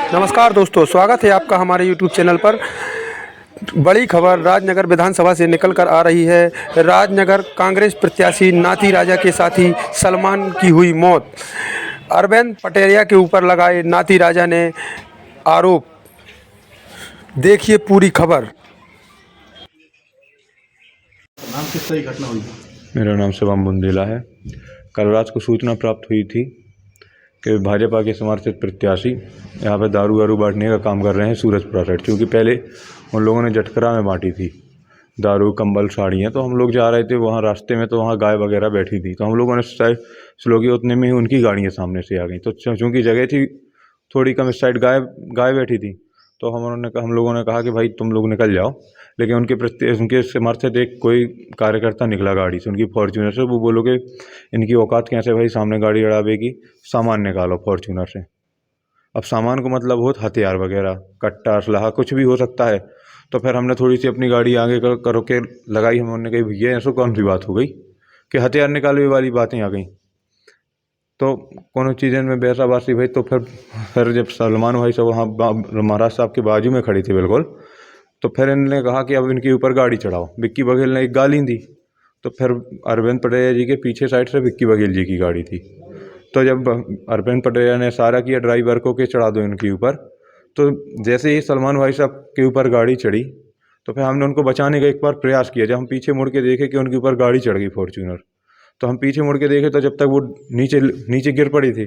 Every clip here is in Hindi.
नमस्कार दोस्तों, स्वागत है आपका हमारे यूट्यूब चैनल पर। बड़ी खबर राजनगर विधानसभा से निकल कर आ रही है। राजनगर कांग्रेस प्रत्याशी नाती राजा के साथी सलमान की हुई मौत। अरविंद पटेरिया के ऊपर लगाए नाती राजा ने आरोप। देखिए पूरी खबर। नाम किस तरह की घटना हुई? मेरा नाम शिवम बुंदेला है। कल रात को सूचना प्राप्त हुई थी कि भाजपा के समर्थित प्रत्याशी यहाँ पे दारू वारू बांटने का काम कर रहे हैं सूरजपुरा साइड, क्योंकि पहले उन लोगों ने जटकरा में बांटी थी दारू, कंबल, साड़ियाँ। तो हम लोग जा रहे थे वहाँ रास्ते में, तो वहाँ गाय वगैरह बैठी थी, तो हम लोगों ने साइड स्लो की, उतने में ही उनकी गाड़ियाँ सामने से आ गई। तो चूँकि जगह थी थोड़ी कम, इस साइड गाय बैठी थी, तो हम लोगों ने कहा कि भाई तुम लोग निकल जाओ। लेकिन उनके समर्थित एक कोई कार्यकर्ता निकला गाड़ी से, उनकी फॉर्च्यूनर से। वो बोलो कि इनकी औकात कैसे भाई, सामने गाड़ी अड़ावेगी, सामान निकालो फॉर्च्यूनर से। अब सामान को मतलब हो हथियार वगैरह, कट्टा, असलाहा, कुछ भी हो सकता है। तो फिर हमने थोड़ी सी अपनी गाड़ी आगे करो के लगाई। हमने कही भैया ऐसा कौन सी बात हो गई कि हथियार निकालने वाली बातें आ गई। तो कोनो चीज़ें में बैसा बासी भाई। तो फिर जब सलमान भाई साहब वहाँ महाराज साहब के बाजू में खड़ी थी बिल्कुल, तो फिर इन्होंने कहा कि अब इनके ऊपर गाड़ी चढ़ाओ। विक्की बघेल ने एक गाली दी, तो फिर अरविंद पटेरिया जी के पीछे साइड से विक्की बघेल जी की गाड़ी थी। तो जब अरविंद पटेरिया ने इशारा किया ड्राइवर को कि चढ़ा दो इनके ऊपर, तो जैसे ही सलमान भाई साहब के ऊपर गाड़ी चढ़ी, तो फिर हमने उनको बचाने का एक बार प्रयास किया। जब हम पीछे मुड़ के देखे कि उनके ऊपर गाड़ी चढ़ गई फॉर्च्यूनर, तो हम पीछे मुड़ के देखे तो जब तक वो नीचे गिर पड़ी थी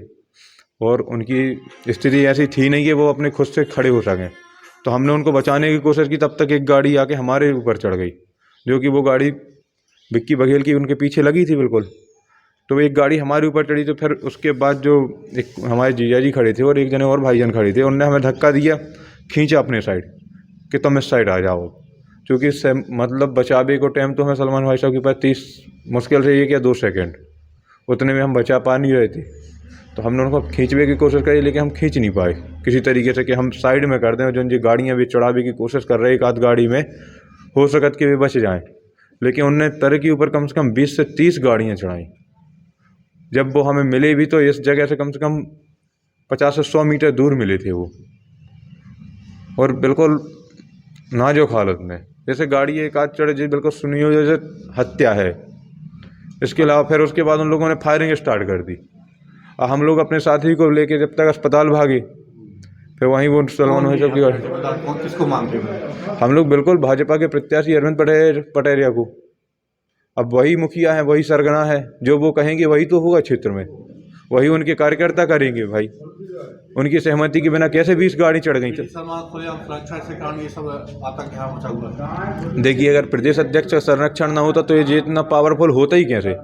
और उनकी स्थिति ऐसी थी नहीं कि वो अपने खुद से खड़े हो सकें। तो हमने उनको बचाने की कोशिश की, तब तक एक गाड़ी आके हमारे ऊपर चढ़ गई, जो कि वो गाड़ी विक्की बघेल की उनके पीछे लगी थी बिल्कुल। तो एक गाड़ी हमारे ऊपर चढ़ी। तो फिर उसके बाद जो एक हमारे जीजा जी खड़े थे और एक जने और भाईजान खड़े थे, उनने हमें धक्का दिया, खींचा अपने साइड कि तुम इस साइड आ जाओ। क्योंकि इससे मतलब बचावे को टाइम तो हमें सलमान भाई साहब के पास 30 मुश्किल से 1 या 2 सेकेंड, उतने में हम बचा पा नहीं रहे थे। तो हमने उनको खींचने की कोशिश करी, लेकिन हम खींच नहीं पाए किसी तरीके से कि हम साइड में कर दें। जो गाड़ियाँ भी चढ़ावे की कोशिश कर रहे, एक आध गाड़ी में हो सकत कि वे बच जाएँ, लेकिन उनने तरह के ऊपर कम से कम 20 से 30 गाड़ियाँ चढ़ाई। जब वो हमें मिले भी तो इस जगह से कम 50 से 100 मीटर दूर मिले थे वो, और बिल्कुल नाजुक हालत में। जैसे गाड़ी एक आध चढ़े जी, बिल्कुल सुनी हो जैसे हत्या है। इसके अलावा फिर उसके बाद उन लोगों ने फायरिंग स्टार्ट कर दी। और हम लोग अपने साथी को लेके जब तक अस्पताल भागे, फिर वहीं वो सलमान भाई साहब की गाड़ी। किसको मानते हो? हम लोग बिल्कुल भाजपा के प्रत्याशी अरविंद पटेरिया को। अब वही मुखिया है, वही सरगना है, जो वो कहेंगे वही तो होगा क्षेत्र में, वही उनके कार्यकर्ता करेंगे भाई। उनकी सहमति के बिना कैसे 20 गाड़ी चढ़ गई? देखिए, अगर प्रदेश अध्यक्ष का संरक्षण ना होता तो ये इतना पावरफुल होता ही कैसे?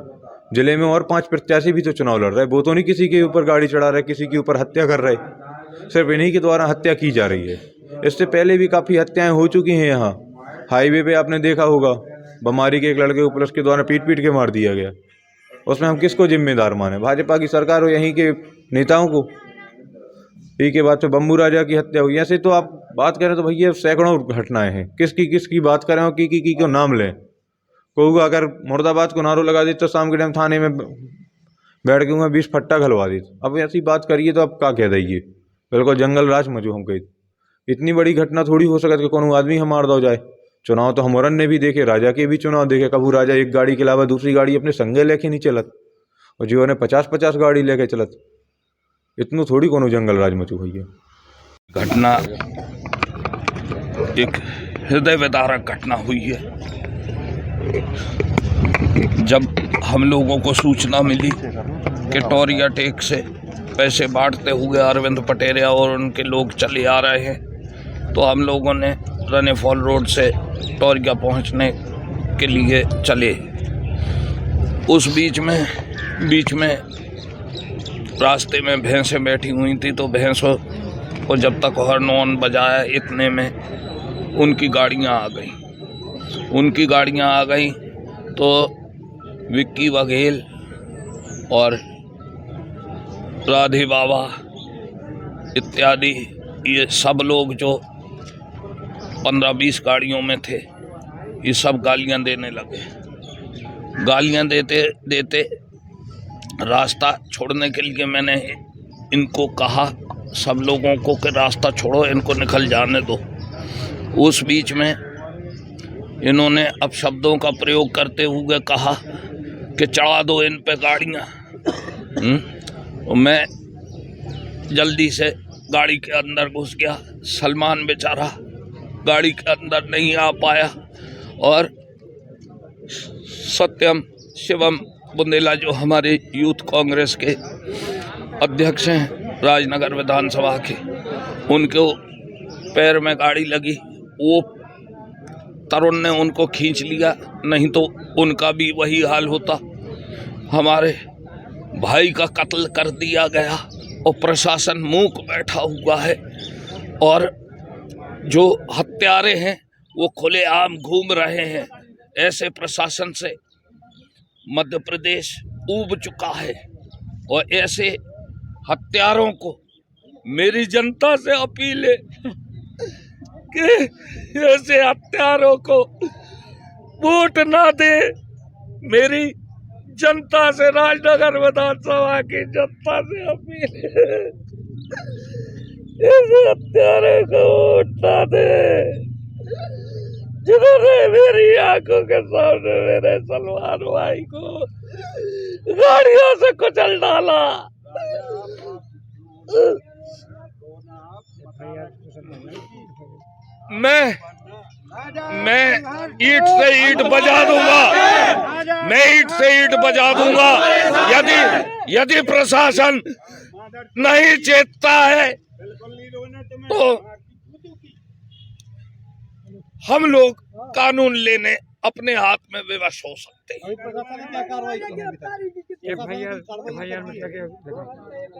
जिले में और 5 प्रत्याशी भी तो चुनाव लड़ रहे, वो तो नहीं किसी के ऊपर गाड़ी चढ़ा रहे, किसी के ऊपर हत्या कर रहे। सिर्फ इन्हीं के द्वारा हत्या की जा रही है। इससे पहले भी काफ़ी हत्याएं हो चुकी हैं। यहाँ हाईवे पे आपने देखा होगा, बमारी के एक लड़के को पुलिस के द्वारा पीट के मार दिया गया। उसमें हम किसको जिम्मेदार माने? भाजपा की सरकार हो, यहीं के नेताओं को? पी के बाद से बम्बू राजा की हत्या हुई। ऐसे तो आप बात करें तो भैया सैकड़ों घटनाएं हैं। किसकी बात करें और की को नाम लें? कोई अगर मुर्दाबाद को नारो लगा दी तो शाम के टाइम थाने में बैठ के उन्हें 20 फट्टा घलवा दी। अब ऐसी बात करिए तो अब क्या कह दीजिए? बिल्कुल जंगल राज मचो हम कही। इतनी बड़ी घटना थोड़ी हो सकती कि कौन आदमी हम मार दो जाए। चुनाव तो हम औरन ने भी देखे, राजा के भी चुनाव देखे। कबू राजा एक गाड़ी के अलावा दूसरी गाड़ी अपने संगे लेके नहीं चलत, और जीवन ने 50-50 गाड़ी लेके चलत। इतनों थोड़ी कोनो जंगल राज मचू भैया। घटना एक हृदय विदारक घटना हुई है। जब हम लोगों को सूचना मिली कि टोरिया टेक से पैसे बांटते हुए अरविंद पटेरिया और उनके लोग चले आ रहे हैं, तो हम लोगों ने रने फॉल रोड से टोरिया पहुंचने के लिए चले। उस बीच में रास्ते में भैंसें बैठी हुई थी, तो भैंसों को जब तक हॉर्न ऑन बजाया, इतने में उनकी गाड़ियां आ गई। तो विक्की बघेल और राधे बाबा इत्यादि ये सब लोग जो 15-20 गाड़ियों में थे, ये सब गालियां देने लगे। गालियां देते रास्ता छोड़ने के लिए मैंने इनको कहा, सब लोगों को कि रास्ता छोड़ो, इनको निकल जाने दो। उस बीच में इन्होंने अपशब्दों का प्रयोग करते हुए कहा कि चढ़ा दो इन पे गाड़ियाँ। और मैं जल्दी से गाड़ी के अंदर घुस गया। सलमान बेचारा गाड़ी के अंदर नहीं आ पाया और सत्यम शिवम बुंदेला जो हमारे यूथ कांग्रेस के अध्यक्ष हैं राजनगर विधानसभा के, उनको पैर में गाड़ी लगी। वो तरुण ने उनको खींच लिया, नहीं तो उनका भी वही हाल होता। हमारे भाई का कत्ल कर दिया गया और प्रशासन मूक बैठा हुआ है और जो हत्यारे हैं वो खुलेआम घूम रहे हैं। ऐसे प्रशासन से मध्य प्रदेश ऊब चुका है और ऐसे हत्यारों को मेरी जनता से अपील है कि ऐसे हत्यारों को वोट ना दे। मेरी जनता से, राजनगर विधानसभा की जनता से अपील है, ऐसे हत्यारों को वोट ना दे जिन्होंने मेरी आंखों के सामने मेरे सलमान भाई को गाड़ियों से कुचल डाला। मैं ईंट से ईंट बजा दूंगा, मैं ईंट से ईंट बजा दूंगा यदि प्रशासन नहीं चेतता है तो हम लोग कानून लेने अपने हाथ में विवश हो सकते हैं।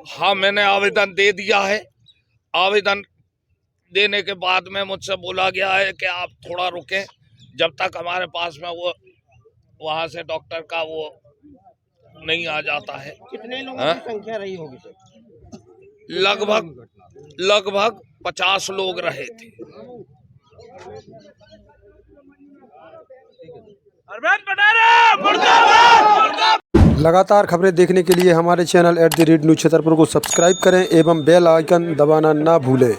हाँ, मैंने आवेदन दे दिया है। आवेदन देने के बाद में मुझसे बोला गया है कि आप थोड़ा रुकें जब तक हमारे पास में वो वहाँ से डॉक्टर का वो नहीं आ जाता है। कितने लोगों की संख्या रही होगी सर? लगभग 50 लोग रहे थे। लगातार खबरें देखने के लिए हमारे चैनल @न्यूज़ छतरपुर को सब्सक्राइब करें एवं बेल आइकन दबाना ना भूलें।